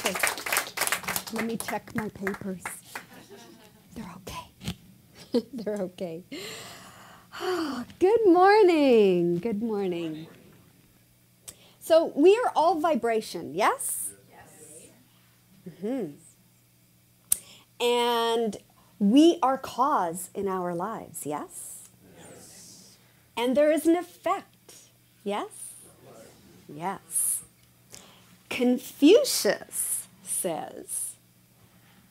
Okay. Let me check my papers. They're okay. They're okay. Good morning. Good morning. So we are all vibration, yes? Yes. Mm-hmm. And we are cause in our lives, yes? Yes. And there is an effect, yes? Yes. Confucius says,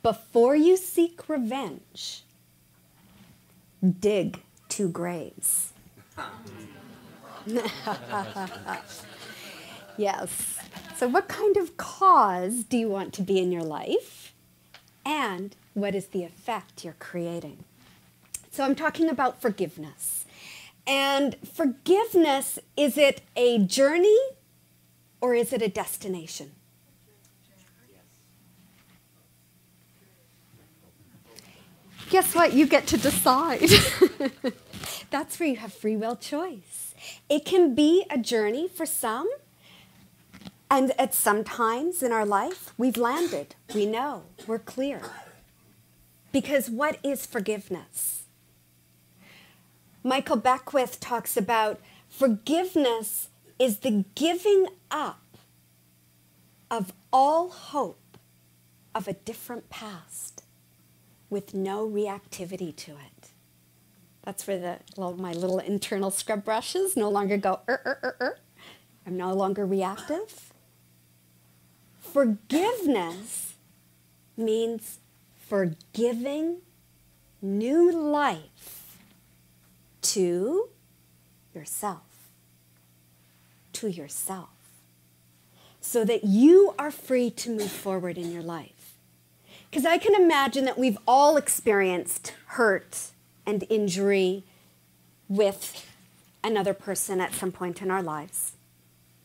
before you seek revenge, dig 2 graves. Yes. So what kind of cause do you want to be in your life? And what is the effect you're creating? So I'm talking about forgiveness. And forgiveness, is it a journey or is it a destination? Guess what? You get to decide. That's where you have free will choice. It can be a journey for some, and at some times in our life, we've landed. We know. We're clear. Because what is forgiveness? Michael Beckwith talks about forgiveness is the giving up of all hope of a different past with no reactivity to it. That's where my little internal scrub brushes no longer go, I'm no longer reactive. Forgiveness means forgiving new life to yourself. To yourself. So that you are free to move forward in your life. Because I can imagine that we've all experienced hurt and injury with another person at some point in our lives.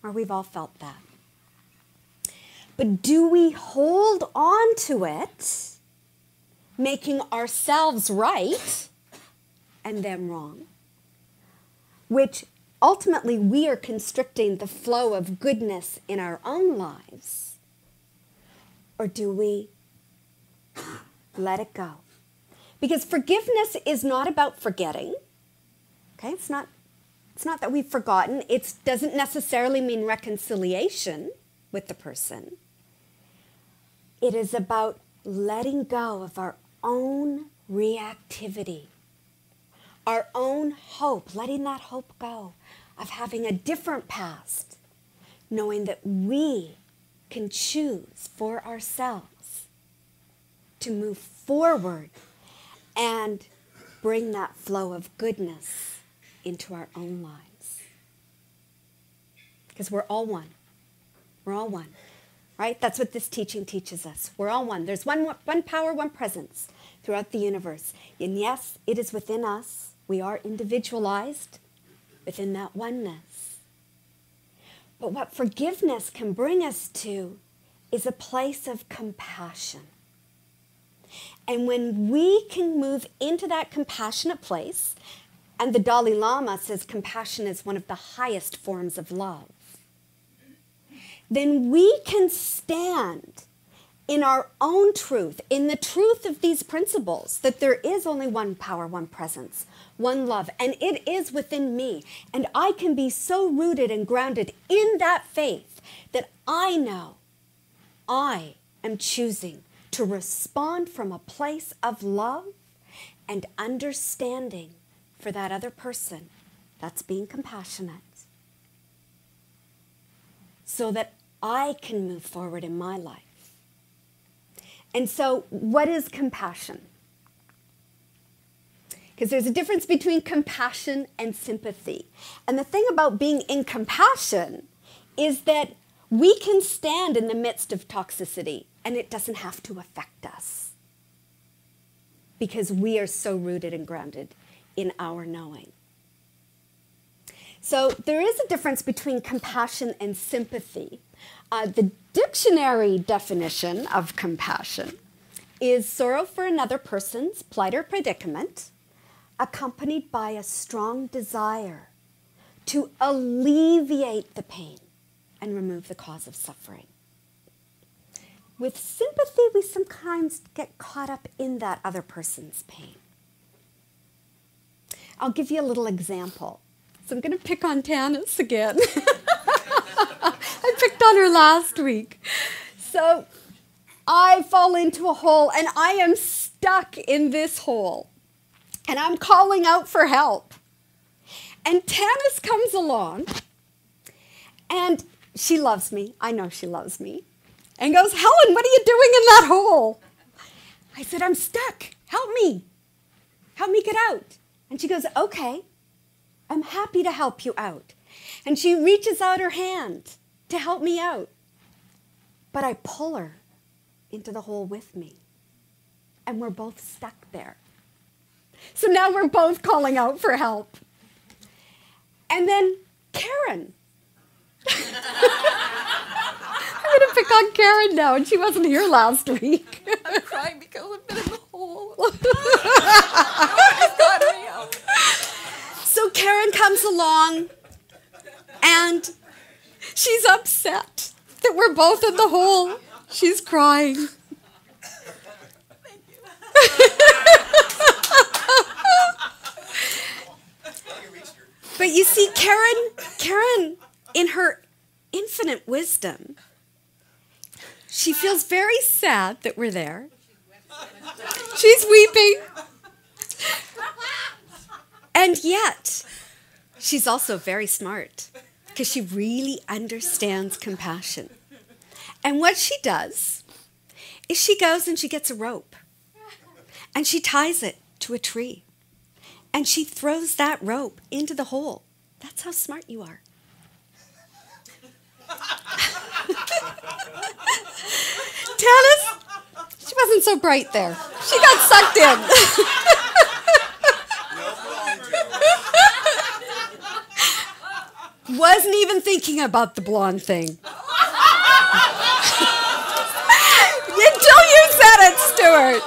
Or we've all felt that. But do we hold on to it, making ourselves right and them wrong? Which ultimately we are constricting the flow of goodness in our own lives. Or do we let it go? Because forgiveness is not about forgetting. Okay, it's not that we've forgotten. It doesn't necessarily mean reconciliation with the person. It is about letting go of our own reactivity, our own hope, letting that hope go of having a different past, knowing that we can choose for ourselves to move forward and bring that flow of goodness into our own lives. Because we're all one. We're all one. Right? That's what this teaching teaches us. We're all one. There's one power, one presence throughout the universe. And yes, it is within us. We are individualized within that oneness. But what forgiveness can bring us to is a place of compassion. And when we can move into that compassionate place, and the Dalai Lama says compassion is one of the highest forms of love, then we can stand in our own truth, in the truth of these principles, that there is only one power, one presence, one love, and it is within me. And I can be so rooted and grounded in that faith that I know I am choosing to respond from a place of love and understanding for that other person. That's being compassionate. So that I can move forward in my life. And so, what is compassion? Because there's a difference between compassion and sympathy. And the thing about being in compassion is that we can stand in the midst of toxicity and it doesn't have to affect us. Because we are so rooted and grounded in our knowing. So there is a difference between compassion and sympathy. The dictionary definition of compassion is sorrow for another person's plight or predicament, accompanied by a strong desire to alleviate the pain and remove the cause of suffering. with sympathy, we sometimes get caught up in that other person's pain. I'll give you a little example. So I'm going to pick on Tanis again. I picked on her last week. So I fall into a hole, and I am stuck in this hole. And I'm calling out for help. And Tanis comes along, and she loves me. I know she loves me. And goes, Helen, what are you doing in that hole? I said, I'm stuck. Help me. Help me get out. And she goes, okay, I'm happy to help you out. And she reaches out her hand to help me out. But I pull her into the hole with me. And we're both stuck there. So now we're both calling out for help. And then Karen. I'm going to pick on Karen now, and she wasn't here last week. I'm crying because I've been in the hole. Nobody's got me out. So Karen comes along, and she's upset that we're both in the hole. She's crying. Thank you. But you see, Karen, in her infinite wisdom, she feels very sad that we're there. She's weeping. And yet, she's also very smart because she really understands compassion. And what she does is she goes and she gets a rope and she ties it to a tree and she throws that rope into the hole. That's how smart you are. Tanis, she wasn't so bright there. She got sucked in. Wasn't even thinking about the blonde thing. Until you said it, Stuart.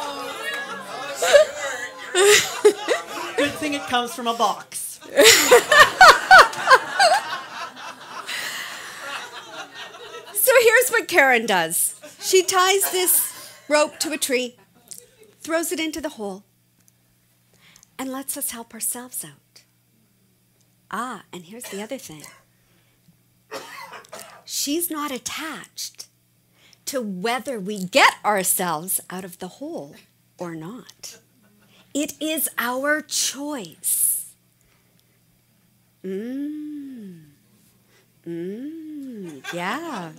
Good thing it comes from a box. So here's what Karen does. She ties this rope to a tree, throws it into the hole, and lets us help ourselves out. Ah, and here's the other thing. She's not attached to whether we get ourselves out of the hole or not. It is our choice. Yeah.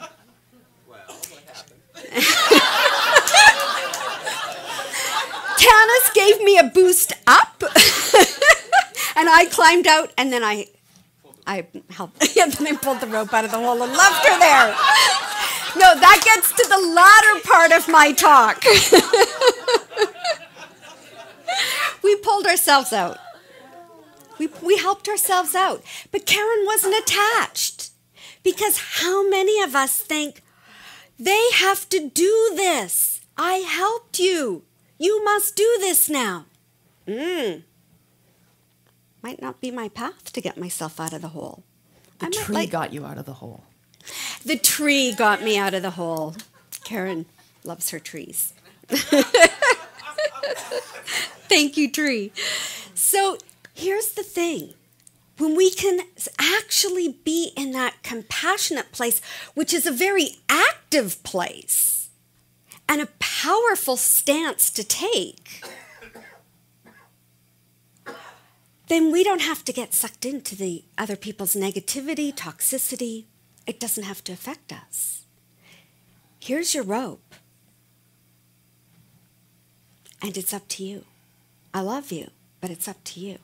Tanis gave me a boost up, and I climbed out, and then I helped, and then I pulled the rope out of the hole and left her there. No, that gets to the latter part of my talk. We pulled ourselves out. We helped ourselves out. But Karen wasn't attached. Because how many of us think, they have to do this. I helped you. You must do this now. Might not be my path to get myself out of the hole. The tree got you out of the hole. The tree got me out of the hole. Karen loves her trees. Thank you, tree. So here's the thing. When we can actually be in that compassionate place, which is a very active place and a powerful stance to take, then we don't have to get sucked into the other people's negativity, toxicity. It doesn't have to affect us. Here's your rope. And it's up to you. I love you, but it's up to you.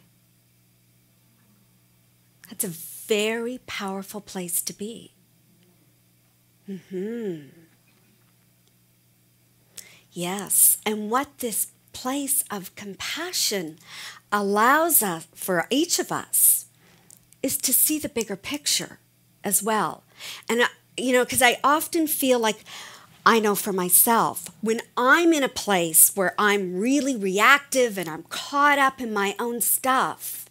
That's a very powerful place to be. Yes, and what this place of compassion allows us, for each of us, is to see the bigger picture as well. And, because I often feel like, I know for myself, when I'm in a place where I'm really reactive and I'm caught up in my own stuff,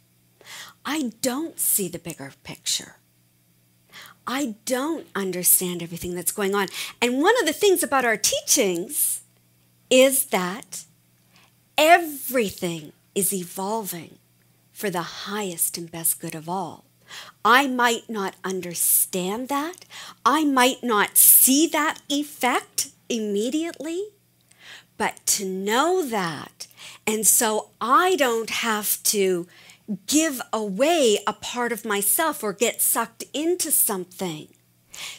I don't see the bigger picture. I don't understand everything that's going on. And one of the things about our teachings is that everything is evolving for the highest and best good of all. I might not understand that. I might not see that effect immediately, but to know that, and so I don't have to give away a part of myself or get sucked into something.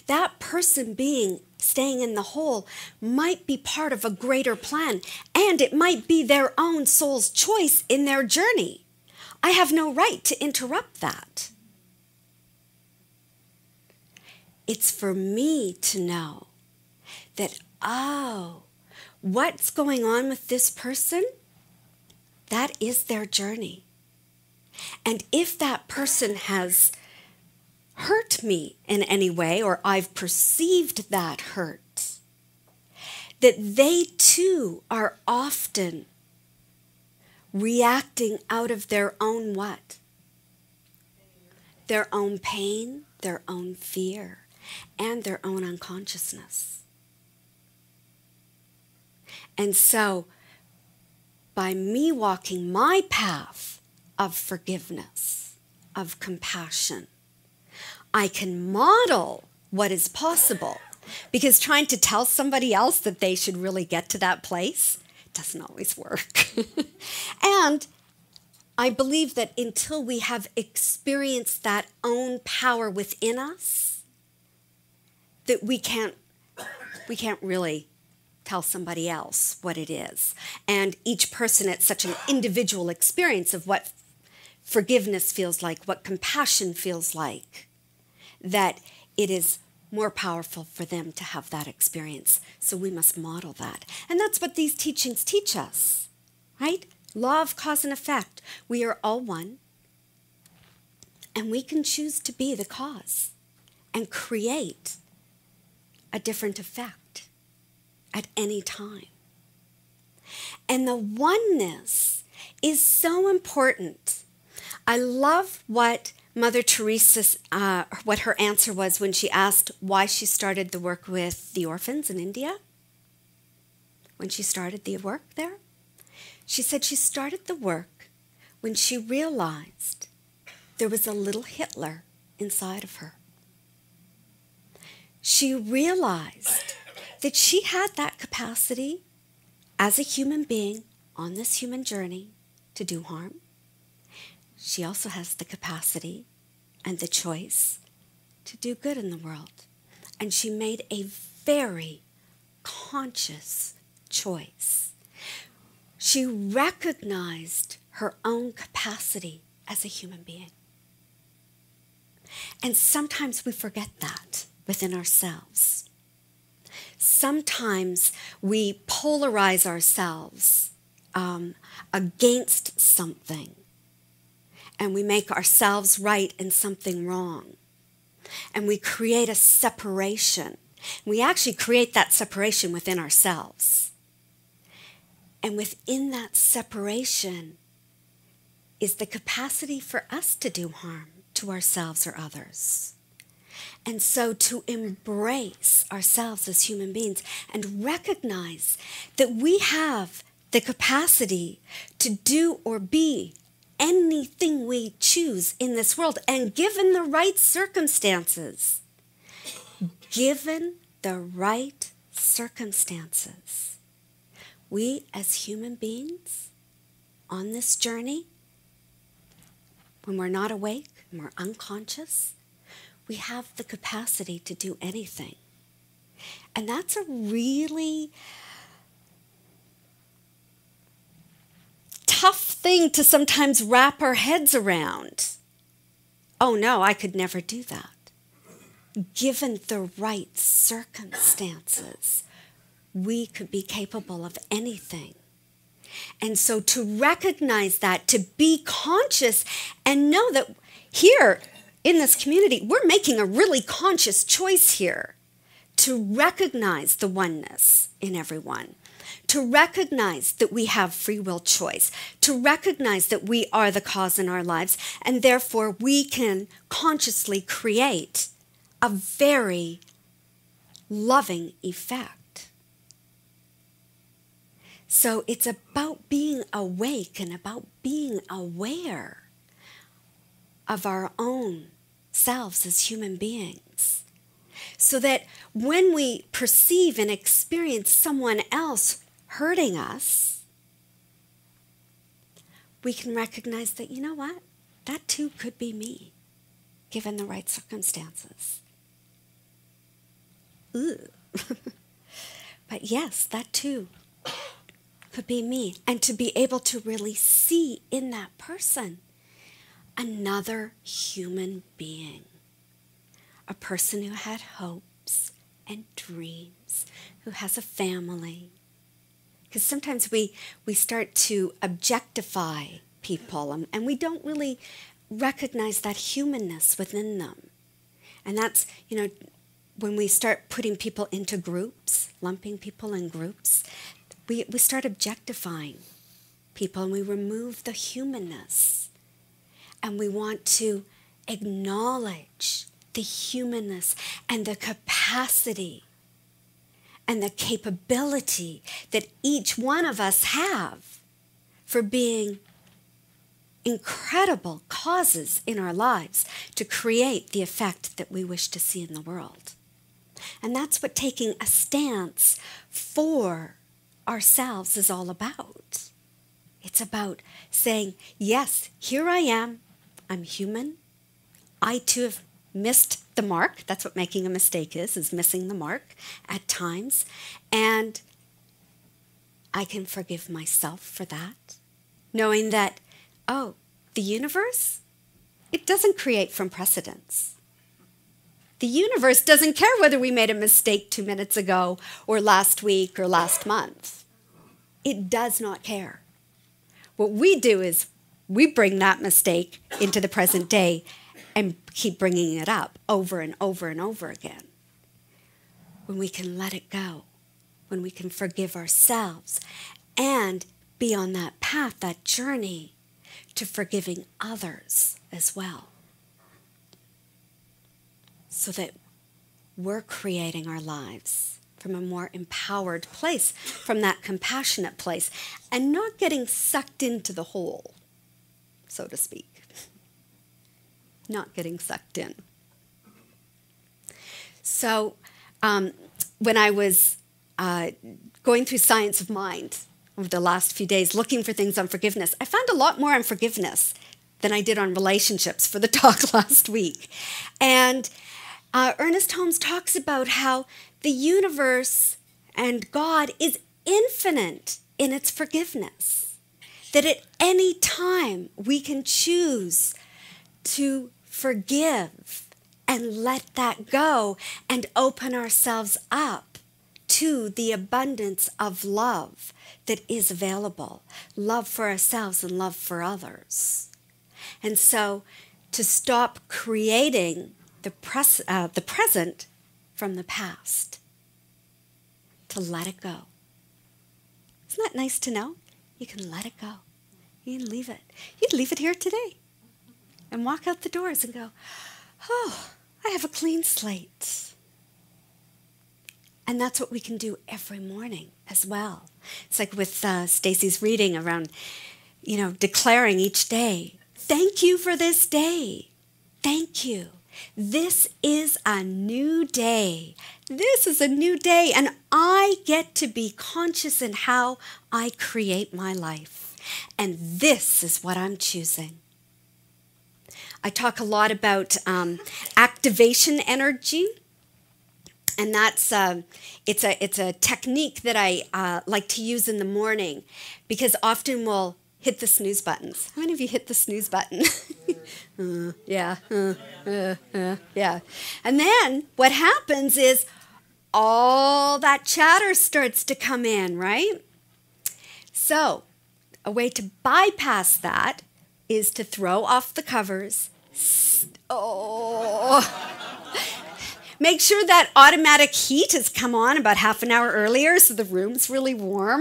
That person being staying in the hole might be part of a greater plan, and it might be their own soul's choice in their journey. I have no right to interrupt that. It's for me to know that, oh, what's going on with this person? That is their journey. And if that person has hurt me in any way, or I've perceived that hurt, that they too are often reacting out of their own what? Their own pain, their own fear, and their own unconsciousness. And so, by me walking my path of forgiveness, of compassion, I can model what is possible. Because trying to tell somebody else that they should really get to that place doesn't always work. And I believe that until we have experienced that own power within us, that we can't really tell somebody else what it is. And each person, it's such an individual experience of what forgiveness feels like, what compassion feels like, that it is more powerful for them to have that experience. So we must model that. And that's what these teachings teach us, right? Law of cause and effect. We are all one. And we can choose to be the cause and create a different effect at any time. And the oneness is so important. I love what Mother Teresa, what her answer was when she asked why she started the work with the orphans in India. When she started the work there, she said she started the work when she realized there was a little Hitler inside of her. She realized that she had that capacity as a human being on this human journey to do harm. She also has the capacity and the choice to do good in the world. And she made a very conscious choice. She recognized her own capacity as a human being. And sometimes we forget that within ourselves. Sometimes we polarize ourselves against something. And we make ourselves right and something wrong. And we create a separation. We actually create that separation within ourselves. And within that separation is the capacity for us to do harm to ourselves or others. And so to embrace ourselves as human beings and recognize that we have the capacity to do or be anything we choose in this world, and given the right circumstances, we as human beings on this journey, when we're not awake and we're unconscious, we have the capacity to do anything. And that's a really tough thing to sometimes wrap our heads around. Oh no, I could never do that. Given the right circumstances, we could be capable of anything. And so to recognize that, to be conscious and know that here in this community, we're making a really conscious choice here to recognize the oneness in everyone, to recognize that we have free will choice, to recognize that we are the cause in our lives, and therefore we can consciously create a very loving effect. So it's about being awake and about being aware of our own selves as human beings. So that when we perceive and experience someone else hurting us, we can recognize that, you know what? That too could be me, given the right circumstances. Ooh. But yes, that too could be me. And to be able to really see in that person another human being. A person who had hopes and dreams, who has a family. Because sometimes we start to objectify people and we don't really recognize that humanness within them. And that's, when we start putting people into groups, lumping people in groups, we start objectifying people and we remove the humanness. And we want to acknowledge the humanness and the capacity and the capability that each one of us have for being incredible causes in our lives to create the effect that we wish to see in the world. And that's what taking a stance for ourselves is all about. It's about saying, yes, here I am. I'm human. I too have missed the mark. That's what making a mistake is missing the mark at times. And I can forgive myself for that, knowing that, the universe, it doesn't create from precedence. The universe doesn't care whether we made a mistake 2 minutes ago or last week or last month. It does not care. What we do is we bring that mistake into the present day and keep bringing it up over and over and over again. When we can let it go, when we can forgive ourselves and be on that path, that journey to forgiving others as well. So that we're creating our lives from a more empowered place, from that compassionate place, and not getting sucked into the hole, so to speak. Not getting sucked in. So when I was going through Science of Mind over the last few days, looking for things on forgiveness, I found a lot more on forgiveness than I did on relationships for the talk last week. And Ernest Holmes talks about how the universe and God is infinite in its forgiveness. That at any time we can choose to forgive and let that go and open ourselves up to the abundance of love that is available. Love for ourselves and love for others. And so to stop creating the present from the past. To let it go. Isn't that nice to know? You can let it go. You can leave it. You can leave it here today. And walk out the doors and go, I have a clean slate. And that's what we can do every morning as well. It's like with Stacy's reading around, declaring each day, thank you for this day. Thank you. This is a new day. This is a new day, and I get to be conscious in how I create my life. And this is what I'm choosing. I talk a lot about activation energy, and that's it's a technique that I like to use in the morning because often we'll hit the snooze buttons. How many of you hit the snooze button? Yeah. And then what happens is all that chatter starts to come in, right? So a way to bypass that is to throw off the covers. Make sure that automatic heat has come on about half an hour earlier so the room's really warm.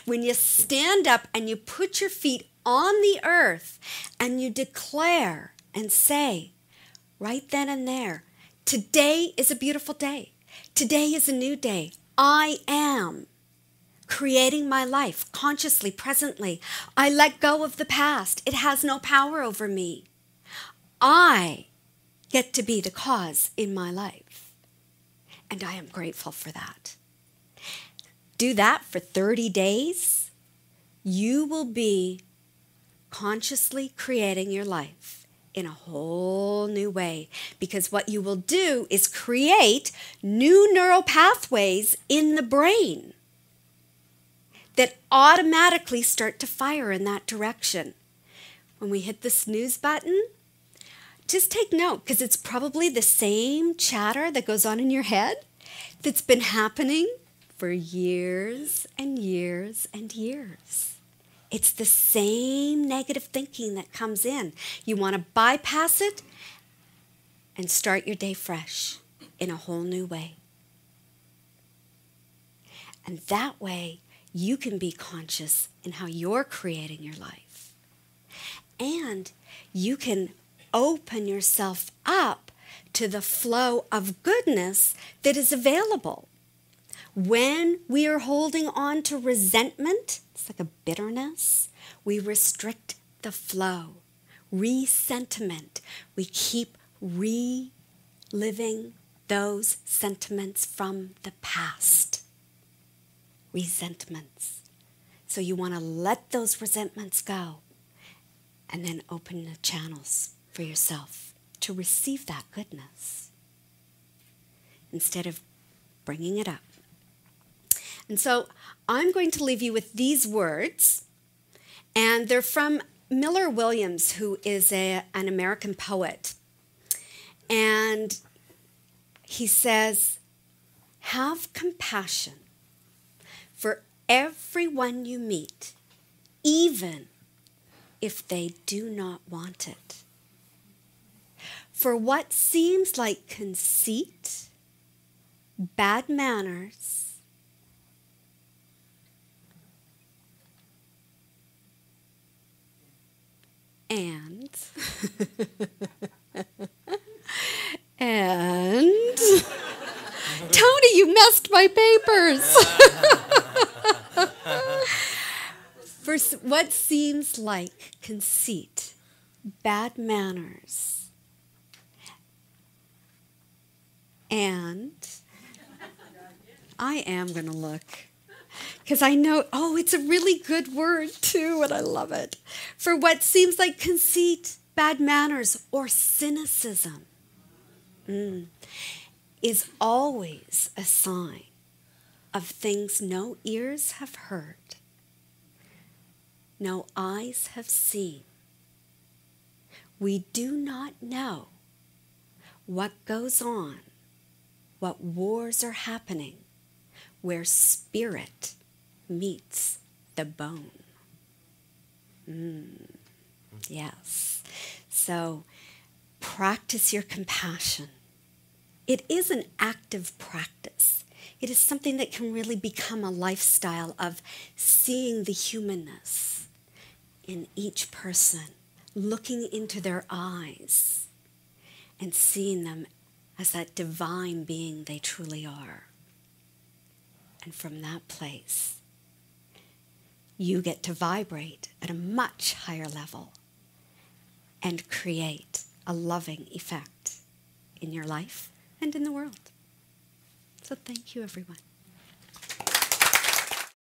When you stand up and you put your feet on the earth and you declare and say, right then and there, Today is a beautiful day. Today is a new day. I am creating my life consciously, presently. I let go of the past. It has no power over me. I get to be the cause in my life. And I am grateful for that. Do that for 30 days. You will be consciously creating your life in a whole new way, because what you will do is create new neural pathways in the brain that automatically start to fire in that direction. When we hit the snooze button, just take note, because it's probably the same chatter that goes on in your head that's been happening for years and years and years. It's the same negative thinking that comes in. You want to bypass it and start your day fresh in a whole new way. And that way, you can be conscious in how you're creating your life. And you can open yourself up to the flow of goodness that is available. When we are holding on to resentment, it's like a bitterness, we restrict the flow. Resentment, we keep reliving those sentiments from the past. Resentments. So you want to let those resentments go and then open the channels for yourself to receive that goodness instead of bringing it up. And so I'm going to leave you with these words, and they're from Miller Williams, who is an American poet. And he says, have compassion for everyone you meet, even if they do not want it. For what seems like conceit, bad manners, and Tony, you messed my papers. For what seems like conceit, bad manners, and I am going to look, because I know, it's a really good word too, and I love it. For what seems like conceit, bad manners, or cynicism is always a sign of things no ears have heard, no eyes have seen. We do not know what goes on, what wars are happening, where spirit meets the bone. Yes. So practice your compassion. It is an active practice. It is something that can really become a lifestyle of seeing the humanness in each person, looking into their eyes and seeing them as that divine being they truly are. And from that place, you get to vibrate at a much higher level and create a loving effect in your life and in the world. So thank you, everyone.